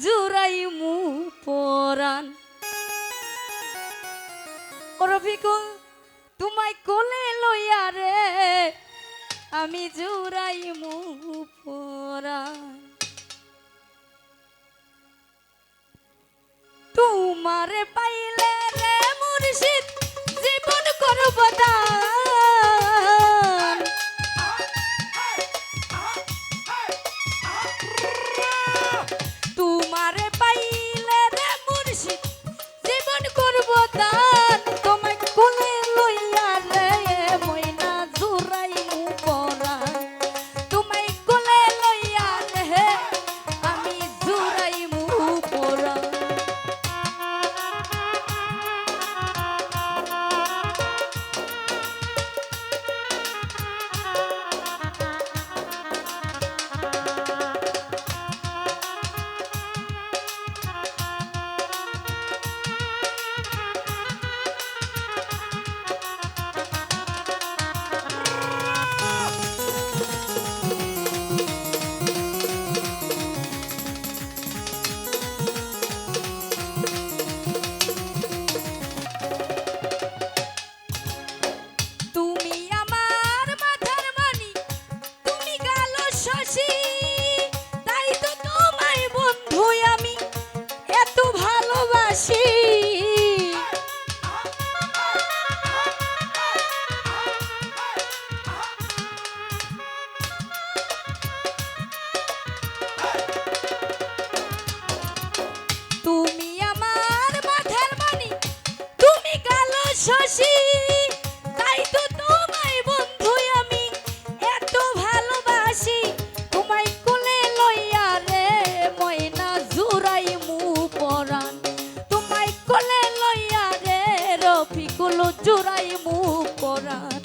জুড়াইমু পরাণ। ও রফিকুল তোমায় কোলে লইয়া রে আমি জুড়াইমু পরাণ। তোমারে পাইলে রে মুর্শিদ জীবন করব দান। তোমারে পাইলে রে মুর্শিদ জীবন করব দান। তোমায় কোলে লইয়া রে ময়না জুড়াইমু পরাণ। তোমায় কোলে লইয়া রে আমি জুড়াইমু পরাণ। শশী তাই তো তোমায় বন্ধু আমি এত ভালোবাসি। তোমায় কোলে লইয়া রে ময়না জুড়াইমু পরাণ। তোমায় কোলে লইয়া রে রফিকুল জুড়াইমু পরাণ।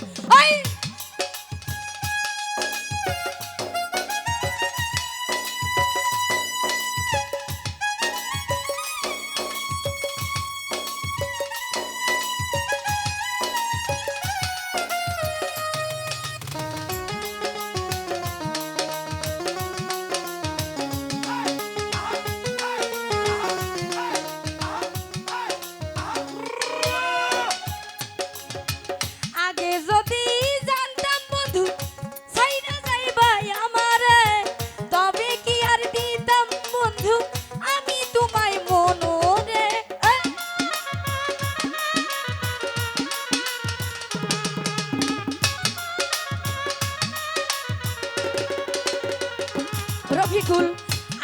রফিকুল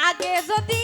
আগে যদি